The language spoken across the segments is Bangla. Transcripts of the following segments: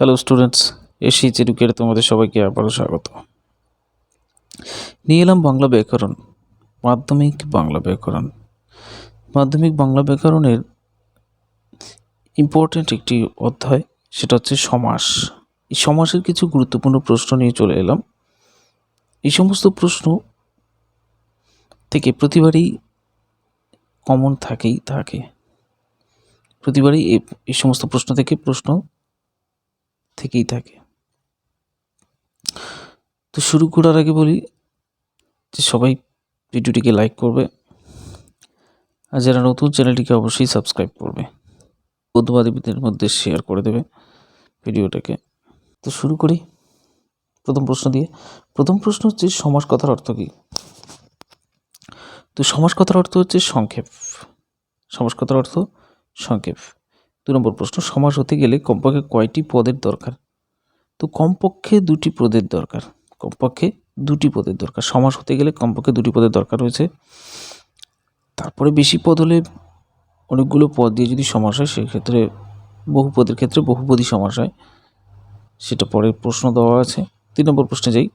হ্যালো স্টুডেন্টস, এসিচ এডুকেটে তোমাদের সবাইকে আবারও স্বাগত। নিয়ে এলাম বাংলা ব্যাকরণ, মাধ্যমিক বাংলা ব্যাকরণ। মাধ্যমিক বাংলা ব্যাকরণের ইম্পর্ট্যান্ট একটি অধ্যায়, সেটা হচ্ছে সমাস। এই সমাসের কিছু গুরুত্বপূর্ণ প্রশ্ন নিয়ে চলে এলাম। এই সমস্ত প্রশ্ন থেকে প্রতিবারই কমন থাকে। প্রতিবারই এই সমস্ত প্রশ্ন থেকেই থাকে। তো শুরু করার আগে বলি যে সবাই ভিডিওটিকে লাইক করবে, আর যারা নতুন চ্যানেলটিকে অবশ্যই সাবস্ক্রাইব করবে, বন্ধু-বান্ধবীদের মধ্যে শেয়ার করে দেবে ভিডিওটাকে। তো শুরু করি প্রথম প্রশ্ন দিয়ে। প্রথম প্রশ্ন হচ্ছে সমাস কথার অর্থ কী? তো সমাস কথার অর্থ হচ্ছে সংক্ষেপ। সমাস কথার অর্থ সংক্ষেপ। 2 নম্বর প্রশ্ন, সমাস হতে গেলে কমপক্ষে কয়টি পদের দরকার? তো কমপক্ষে 2টি পদের দরকার। কমপক্ষে 2টি পদের দরকার। সমাস হতে গেলে কমপক্ষে 2টি পদের দরকার হয়েছে। তারপরে বেশি পদ হলে, অনেকগুলো পদ দিয়ে যদি সমাস হয়, সেক্ষেত্রে বহু পদের ক্ষেত্রে বহুপদী সমাস হয়। সেটা পরের প্রশ্ন দেওয়া আছে। 3 নম্বর প্রশ্নে যাই।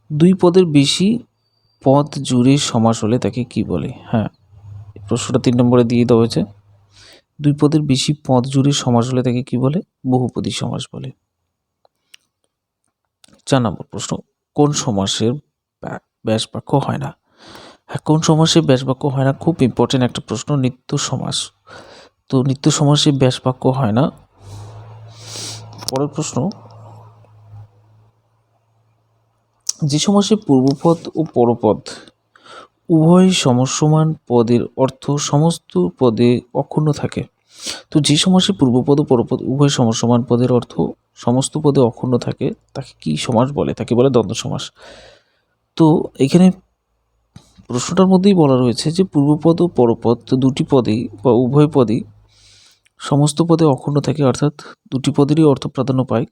2 পদের বেশি পদ জুড়ে সমাস হলে তাকে কি বলে? হ্যাঁ, প্রশ্নটা 3 নম্বরে দিয়ে দেওয়া হয়েছে। 2 পদের বেশি পদ জুড়ে সমাস হলে তাকে কি বলে? বহুপদী সমাস বলে। 4 নম্বর প্রশ্ন, কোন সমাসের ব্যাস বাক্য হয় না? হ্যাঁ, কোন সমাসে ব্যাস বাক্য হয় না? খুব ইম্পর্টেন্ট একটা প্রশ্ন। নিত্য সমাস। তো নিত্য সমাসে ব্যাস বাক্য হয় না। পরের প্রশ্ন, যে সমাসে পূর্বপদ ও পরপদ উভয় সমসমান পদের অর্থ সমস্ত পদে অক্ষুণ্ণ থাকে। তো যে সমাসে পূর্বপদ ও পরপদ উভয় সমসমান পদের অর্থ সমস্ত পদে অক্ষুণ্ণ থাকে, তাকে কি সমাস বলে? তাকে বলে দ্বন্দ্ব সমাস। তো এখানে প্রশ্নটার মধ্যেই বলা রয়েছে যে পূর্বপদ ও পরপদ দুটি পদেই বা উভয় পদেই সমস্ত পদে অক্ষুণ্ণ থাকে, অর্থাৎ দুটি পদেরই অর্থ প্রাধান্য পায়।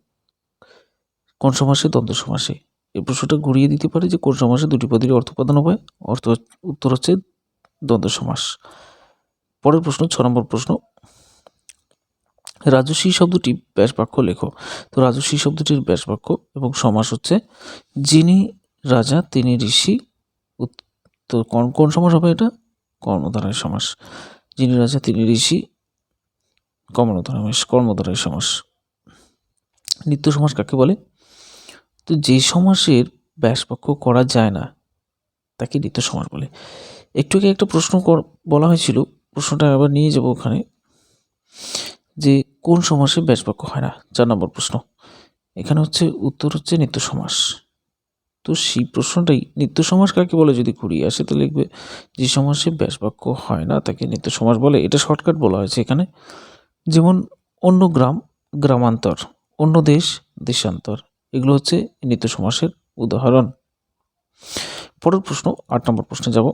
কোন সমাসে? দ্বন্দ্ব সমাসে। এই প্রশ্নটা ঘুরিয়ে দিতে পারে যে কোন সমাসে দুটি পদেরই অর্থ প্রাধান্য পায়? উত্তর হচ্ছে দ্বন্দ্ব সমাস। পরের প্রশ্ন, 6 নম্বর প্রশ্ন, রাজস্বী শব্দটি ব্যাস বাক্য লেখো। তো রাজস্বী শব্দটির ব্যাস বাক্য এবং সমাস হচ্ছে যিনি রাজা তিনি ঋষি। তো কোন সমাস হবে এটা? কর্মধারয় সমাস। যিনি রাজা তিনি ঋষি, কর্মধারয় সমাস। নিত্য সমাস কাকে বলে? তো যে সমাসের ব্যাস বাক্য করা যায় না তাকে নিত্য সমাস বলে। একটু আগে একটা প্রশ্ন বলা হয়েছিল, প্রশ্নটা আবার নিয়ে যাব ওখানে, যে কোন সমাসে ব্যাস বাক্য হয় না? 4 নম্বর প্রশ্ন। এখানে উত্তর হচ্ছে নিত্য সমাস। তো সেই প্রশ্নটাই, নিত্য সমাস কাকে বলে যদি ঘুরিয়ে আসে, তো লিখবে যে সমাসে ব্যাস বাক্য হয় না তাকে নিত্য সমাস বলে। এটা শর্টকাট বলা হয়েছে এখানে। যেমন অন্য গ্রাম, গ্রামান্তর, অন্য দেশ, দেশান্তর, এগুলো হচ্ছে নিত্য সমাসের উদাহরণ। পরের প্রশ্ন, 8 নম্বর প্রশ্নে যাব।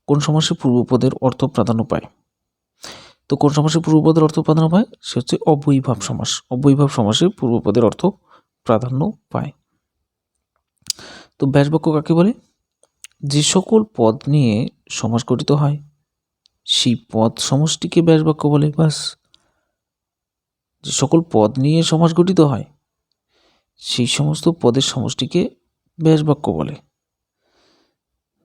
কোন সমাসে পূর্বপদের অর্থ প্রাধান্য পায়? তো কোন সমাসে পূর্বপদের অর্থ প্রাধান্য পায়? সে হচ্ছে অব্যয়ীভাব সমাস। অব্যয়ীভাব সমাসে পূর্বপদের অর্থ প্রাধান্য পায়। তো ব্যাস বাক্য কাকে বলে? যে সকল পদ নিয়ে সমাস গঠিত হয় সেই পদ সমষ্টিকে ব্যাস বাক্য বলে। বাস, যে সকল পদ নিয়ে সমাস গঠিত হয় সেই সমস্ত পদের সমষ্টিকে ব্যাস বাক্য বলে।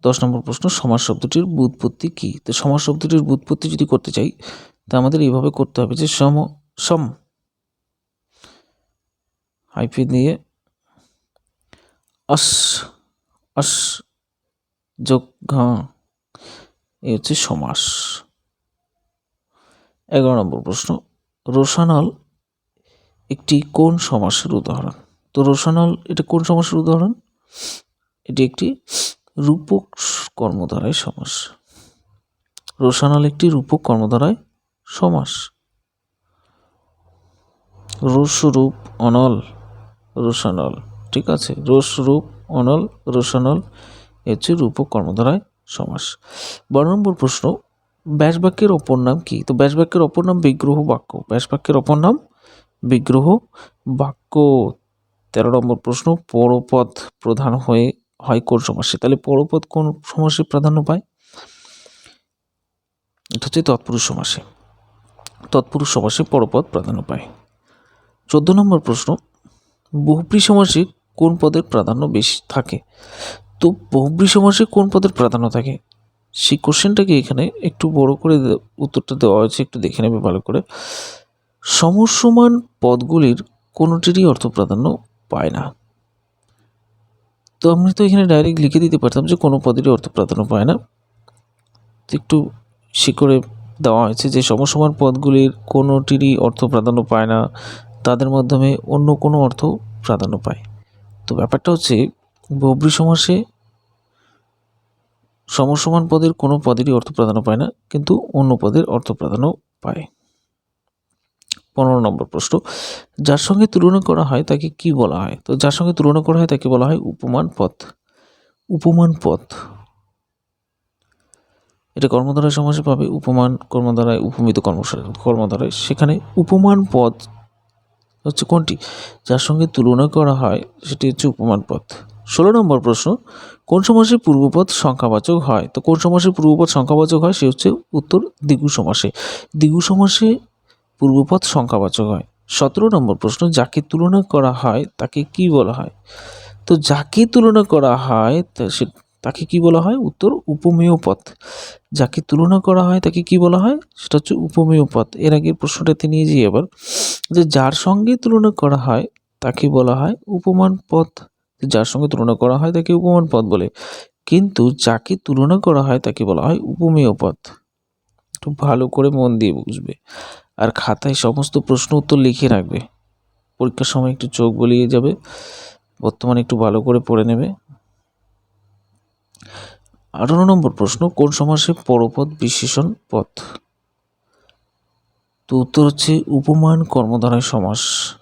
10 নম্বর প্রশ্ন, সমাস শব্দটির ব্যুৎপত্তি কি? তো সমাস শব্দটির ব্যুৎপত্তি যদি করতে চাই, তা আমাদের এইভাবে করতে হবে যে সম হাইফেন দিয়ে আস যোগ এই হচ্ছে সমাস। 11 নম্বর প্রশ্ন, রোশানল একটি কোন সমাসের উদাহরণ? তো রোশানল এটা কোন সমাসের উদাহরণ? এটি একটি রূপক কর্মধারয় সমাস। রোশানল একটি রূপক কর্মধারয় সমাস। রোষ রূপ অনল রোশানল, ঠিক আছে। রোষ রূপ অনল রোশানল হচ্ছে রূপক কর্মধারয় সমাস। 12 নম্বর প্রশ্ন, ব্যাস বাক্যের অপর নাম কি? তো ব্যাস বাক্যের অপর নাম বিগ্রহ বাক্য। ব্যাস বাক্যের অপর নাম বিগ্রহ বাক্য। 13 নম্বর প্রশ্ন, পরপদ প্রধান হয় কোন সমাসে? তাহলে পরপদ কোন সমাসে প্রাধান্য পায়? এটা হচ্ছে তৎপুরুষ সমাসে। তৎপুরুষ সমাসে পরপদ প্রাধান্য পায়। 14 নম্বর প্রশ্ন, বহুব্রী সমাসে কোন পদের প্রাধান্য বেশি থাকে? তো বহুব্রী সমাসে কোন পদের প্রাধান্য থাকে সেই কোশ্চেনটাকে এখানে একটু বড় করে উত্তরটা দেওয়া হয়েছে, একটু দেখে নেবে ভালো করে। সমসমান পদগুলির কোনোটিরই অর্থ প্রাধান্য পায় না। তো আমি তো এখানে ডাইরেক্ট লিখে দিতে পারতাম যে কোনো পদেরই অর্থ প্রাধান্য পায় না, একটু করে দেওয়া হয়েছে যে সমসমান পদগুলির কোনোটিরই অর্থ প্রাধান্য পায় না, তাদের মাধ্যমে অন্য কোনো অর্থ প্রাধান্য পায়। তো ব্যাপারটা হচ্ছে বহুব্রী সমাসে সমসমান পদের কোনো পদেরই অর্থ প্রাধান্য পায় না, কিন্তু অন্য পদের অর্থ প্রাধান্য পায়। 15 নম্বর প্রশ্ন, যার সঙ্গে তুলনা করা হয় তাকে কি বলা হয়? তো যার সঙ্গে তুলনা করা হয় তাকে বলা হয় উপমান পদ। উপমান পদ এটা কর্মধারয় সমাসে পাবে, উপমান কর্মধারায়, উপমিত কর্মধারায়। সেখানে উপমান পদ হচ্ছে কোনটি? যার সঙ্গে তুলনা করা হয় সেটি হচ্ছে উপমান পদ। 16 নম্বর প্রশ্ন, কোন সমাসে পূর্বপদ সংখ্যাবাচক হয়? তো কোন সমাসে পূর্বপদ সংখ্যাবাচক হয় সে হচ্ছে উত্তর দ্বিগু সমাসে। দ্বিগু সমাসে পূর্বপদ সংখ্যাবাচক হয়। 17 নম্বর প্রশ্ন, যাকে তুলনা করা হয় তাকে কি বলা হয়? তো যাকে তুলনা করা হয় তাকে কি বলা হয়? উত্তর উপমেয় পদ। যাকে তুলনা করা হয় তাকে কি বলা হয়? সেটা হচ্ছে উপমেয় পদ। এর আগের প্রশ্নটাতে নিয়ে যাই আবার, যে যার সঙ্গে তুলনা করা হয় তাকে বলা হয় উপমান পদ। যার সঙ্গে তুলনা করা হয় তাকে উপমান পদ বলে, কিন্তু যাকে তুলনা করা হয় তাকে বলা হয় উপমেয় পদ। একটু ভালো করে মন দিয়ে বুঝবে, আর খাতায় সমস্ত প্রশ্ন উত্তর লিখে রাখবে। পরীক্ষার সময় একটু চোখ বলিয়ে যাবে, বর্তমানে একটু ভালো করে পড়ে নেবে। 18 নম্বর প্রশ্ন, কোন সমাসে পরপদ বিশেষণ পদ? তো উত্তর হচ্ছে উপমান কর্মধারয় সমাস।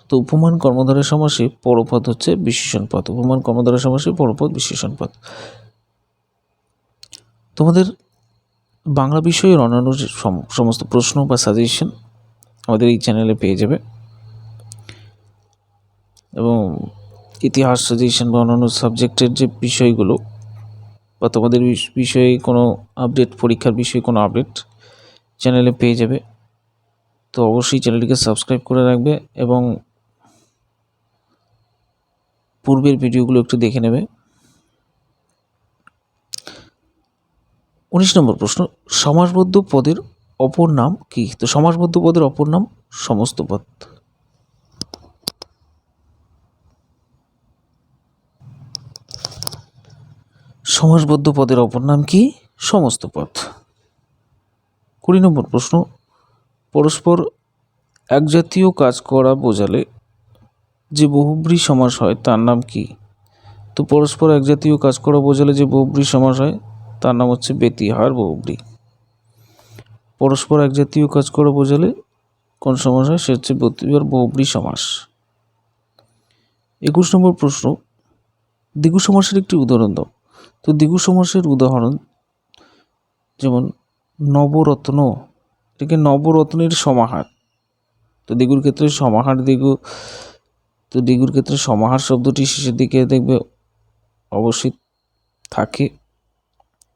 তো উপমান কর্মধারয় সমাসে পরপদ হচ্ছে বিশেষণ পদ। উপমান কর্মধারয় সমাসে পরপদ বিশেষণ পদ। তোমাদের বাংলা বিষয়ের অন্যান্য সমস্ত প্রশ্ন বা সাজেশন আমাদের এই চ্যানেলে পেয়ে যাবে, এবং ইতিহাস সাজেশন বা অন্যান্য সাবজেক্টের যে বিষয়গুলো বা তোমাদের বিষয়ে কোনো আপডেট, পরীক্ষার বিষয়ে কোনো আপডেট চ্যানেলে পেয়ে যাবে। তো অবশ্যই চ্যানেলটিকে সাবস্ক্রাইব করে রাখবে এবং পূর্বের ভিডিওগুলো একটু দেখে নেবে। 19 নম্বর প্রশ্ন, সমাসবদ্ধ পদের অপর নাম কি? তো সমাসবদ্ধ পদের অপর নাম সমস্ত পদ। সমাসবদ্ধ পদের অপর নাম কি? সমস্ত পদ। 20 নম্বর প্রশ্ন, পরস্পর একজাতীয় কাজ করা বোঝালে যে বহুব্রী সমাস হয় তার নাম কি? তো পরস্পর একজাতীয় কাজ করা বোঝালে যে বহুব্রী সমাস হয় তার নাম হচ্ছে ব্যতিহার বহুব্রী। পরস্পর একজাতীয় কাজ করা বোঝালে কোন সমাস হয়? সে হচ্ছে ব্যতিহার বহুব্রী সমাস। 21 নম্বর প্রশ্ন, দ্বিগু সমাসের একটি উদাহরণ দাও। তো দ্বিগু সমাসের উদাহরণ যেমন নবরত্ন, এটাকে নবরত্নের সমাহার। তো দ্বিগুর ক্ষেত্রে সমাহার দ্বিগু, তো দ্বিগুর ক্ষেত্রে সমাহার শব্দটি শেষের দিকে দেখবে অবশ্যই থাকে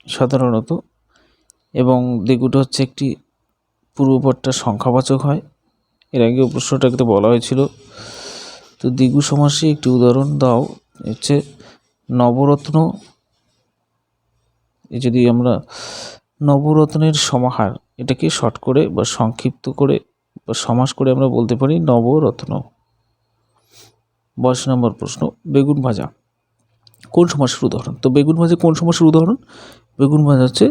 সাধারণত, এবং দ্বিগুটা হচ্ছে একটি পূর্বপদটা সংখ্যাবাচক হয়। এর আগে প্রশ্নটাকে বলা হয়েছিল। তো দ্বিগু সমাসে একটি উদাহরণ দাও হচ্ছে নবরত্ন। যদি আমরা নবরত্নের সমাহার এটাকে শর্ট করে বা সংক্ষিপ্ত করে বা সমাস করে আমরা বলতে পারি নবরত্ন। 22 নম্বর প্রশ্ন, বেগুন ভাজা কোন সমাসের উদাহরণ? তো বেগুন ভাজা কোন সমাসের উদাহরণ? বেগুন ভাজা হচ্ছে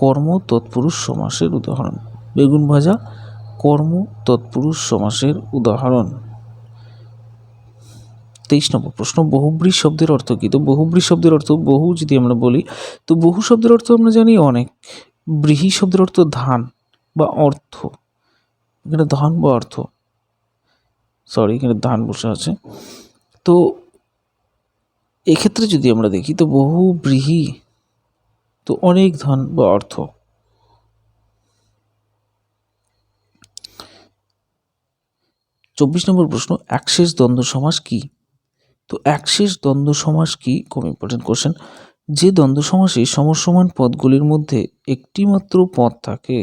কর্ম তৎপুরুষ সমাসের উদাহরণ। বেগুন ভাজা কর্ম তৎপুরুষ সমাসের উদাহরণ। 23 নম্বর প্রশ্ন, বহুব্রী শব্দের অর্থ কী? তো বহুব্রী শব্দের অর্থ, বহু যদি আমরা বলি তো বহু শব্দের অর্থ আমরা জানি অনেক। ব্রীহি শব্দের অর্থ ধান বা অর্থ। এখানে ধান বা অর্থ, এখানে ধান বসে আছে। তো এক্ষেত্রে যদি আমরা দেখি তো বহু ব্রীহি তো অনেক ধান বা অর্থ। 24 নম্বর প্রশ্ন, একশেষ দ্বন্দ্ব সমাস কি? তো একশেষ দ্বন্দ্ব সমাস কি? খুব ইম্পর্টেন্ট কোশ্চেন। যে দ্বন্দ্ব সমাসে সমসমান পদগুলির মধ্যে একটি মাত্র পদ থাকে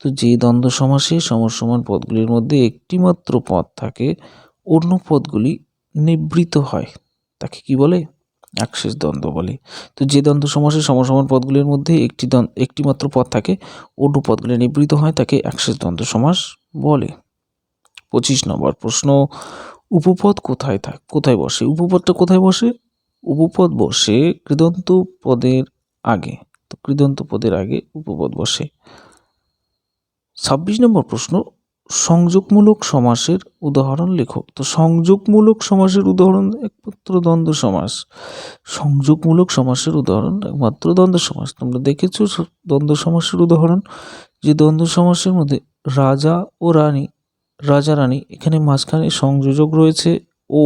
তো যে দ্বন্দ্ব সমাসে সমসমান পদগুলির মধ্যে একটি মাত্র পদ থাকে, অন্য পদগুলি নিবৃত হয়, তাকে কি বলে? একশেষ দ্বন্দ্ব বলে। তো যে দ্বন্দ্ব সমাসে সমসমান পদগুলির মধ্যে একটি মাত্র পদ থাকে, অন্য পদগুলি নিবৃত হয়, তাকে একশেষ দ্বন্দ্ব সমাস বলে। 25 নম্বর প্রশ্ন, উপপদ কোথায় বসে? উপপদটা কোথায় বসে? উপপদ বসে কৃদন্ত পদের আগে। তো কৃদন্ত পদের আগে উপপদ বসে। 26 নম্বর প্রশ্ন, সংযোগমূলক সমাসের উদাহরণ লেখো। তো সংযোগমূলক সমাসের উদাহরণ একমাত্র দ্বন্দ্ব সমাস। সংযোগমূলক সমাসের উদাহরণ একমাত্র দ্বন্দ্ব সমাস। তোমরা দেখেছো দ্বন্দ্ব সমাসের উদাহরণ, যে দ্বন্দ্ব সমাসের মধ্যে রাজা ও রানী, রাজা রানী, এখানে মাঝখানে সংযোজক রয়েছে ও।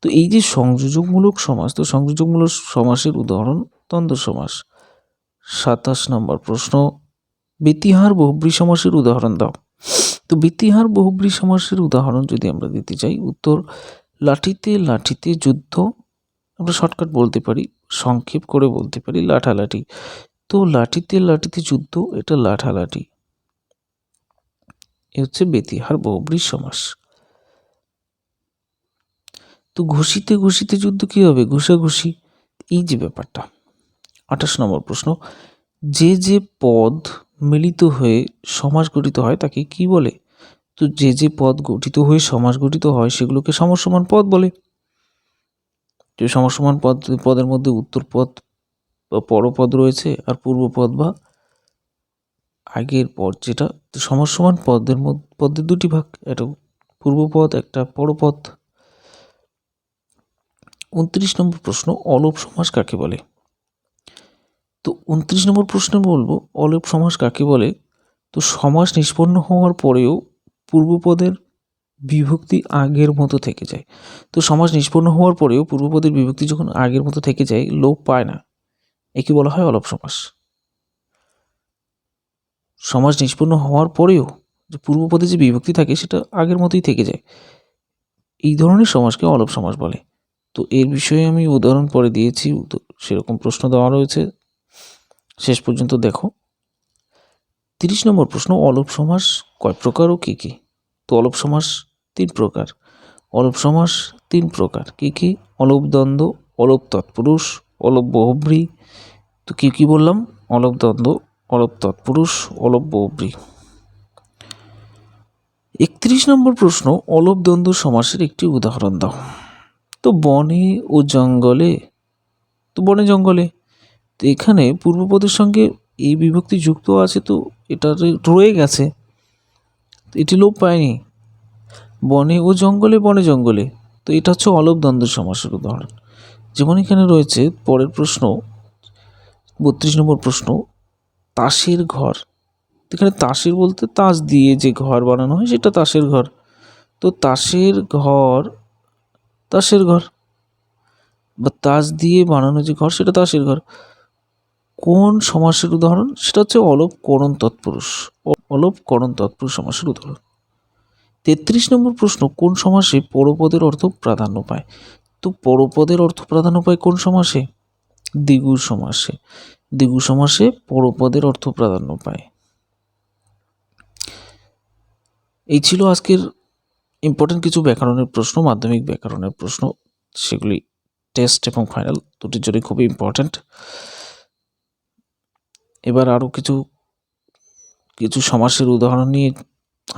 তো এই যে সংযোজকমূলক সমাস, তো সংযোজকমূলক সমাসের উদাহরণ দ্বন্দ্ব সমাস। 27 নম্বর প্রশ্ন, ব্যতিহার বহুব্রী সমাসের উদাহরণ দাও। তো ব্যতিহার বহুব্রী সমাসের উদাহরণ যদি আমরা দিতে চাই, উত্তর লাঠিতে লাঠিতে যুদ্ধ, আমরা শর্টকাট বলতে পারি, সংক্ষেপ করে বলতে পারি লাঠালাঠি। তো লাঠিতে লাঠিতে যুদ্ধ, এটা লাঠালাঠি, এ হচ্ছে ব্যতিহার বহুব্রী সমাস। তো ঘুষিতে ঘুষিতে যুদ্ধ কি হবে? ঘুষাঘুষি, এই যে ব্যাপারটা। 28 নম্বর প্রশ্ন, যে যে পদ মিলিত হয়ে সমাস গঠিত হয় তাকে কি বলে? তো যে যে পদ গঠিত হয়ে সমাস গঠিত হয় সেগুলোকে সমসমান পদ বলে। যে সমসমান পদের মধ্যে উত্তর পদ বা পরপদ রয়েছে, আর পূর্বপদ বা আগের পদ, যেটা সমসমান পদের দুটি ভাগ, একটা পূর্বপদ একটা পরপদ। 29 নম্বর প্রশ্ন, অলোপ সমাস কাকে বলে? তো 29 নম্বর প্রশ্নে বলবো অলোপ সমাস কাকে বলে। তো সমাস নিষ্পন্ন হওয়ার পরেও পূর্বপদের বিভক্তি আগের মতো থেকে যায়। তো সমাস নিষ্পন্ন হওয়ার পরেও পূর্বপদের বিভক্তি যখন আগের মতো থেকে যায়, লোপ পায় না, একে বলা হয় অলোপ সমাস। সমাস নিষ্পন্ন হওয়ার পরেও যে পূর্বপদে যে বিভক্তি থাকে সেটা আগের মতোই থেকে যায়, এই ধরনের সমাসকে অলোপ সমাস বলে। তো এর বিষয়ে আমি উদাহরণ পরে দিয়েছি, তো সেরকম প্রশ্ন দেওয়া রয়েছে, শেষ পর্যন্ত দেখো। 30 নম্বর প্রশ্ন, অলোপ সমাস কয় প্রকার ও কী কী? তো অলোপ সমাস 3 প্রকার। অলোপ সমাস 3 প্রকার, কী কী? অলোপ দ্বন্দ্ব, অলোপ তৎপুরুষ, অলোপ বহুব্রী। তো কী কী বললাম? অলোপ দ্বন্দ্ব, অলোপ তৎপুরুষ, অলোপ বহুব্রী। 31 নম্বর প্রশ্ন, অলোপ দ্বন্দ্ব সমাসের একটি উদাহরণ দাও। তো বনে ও জঙ্গলে, তো বনে জঙ্গলে, তো এখানে পূর্বপদের সঙ্গে এই বিভক্তি যুক্ত আছে, তো এটা রয়ে গেছে, এটি লোপ পায়নি। বনে ও জঙ্গলে, বনে জঙ্গলে, তো এটা হচ্ছে অলোপ দ্বন্দ্ব সমাসের উদাহরণ। যেমন এখানে রয়েছে পরের প্রশ্ন, 32 নম্বর প্রশ্ন, তাসের ঘর। এখানে তাসের বলতে তাস দিয়ে যে ঘর বানানো হয় সেটা তাসের ঘর। তো তাসের ঘর, তাসের ঘর, বা তাস দিয়ে বানানো যে ঘর সেটা তাসের ঘর। কোন সমাসের উদাহরণ? সেটা হচ্ছে অলোপ করণ তৎপুরুষ, অলোপ করণ তৎপুরুষ সমাসের উদাহরণ। 33 নম্বর প্রশ্ন, কোন সমাসে পরপদের অর্থ প্রাধান্য পায়? তো পরপদের অর্থ প্রাধান্য পায় কোন সমাসে? দ্বিগু সমাসে। দ্বিগু সমাসে পরপদের অর্থ প্রাধান্য পায়। এই ছিল আজকের ইম্পর্টেন্ট কিছু ব্যাকরণের প্রশ্ন, মাধ্যমিক ব্যাকরণের প্রশ্ন, সেগুলি টেস্ট এবং ফাইনাল দুটির জন্য খুবই ইম্পর্টেন্ট। এবার আরও কিছু সমাসের উদাহরণ নিয়ে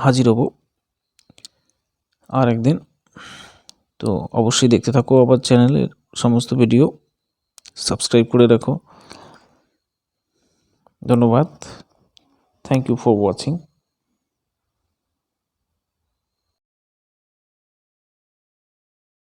হাজির হব আর একদিন। তো অবশ্যই দেখতে থাকো আবার চ্যানেলের সমস্ত ভিডিও, সাবস্ক্রাইব করে রাখো। ধন্যবাদ। Thank you for watching.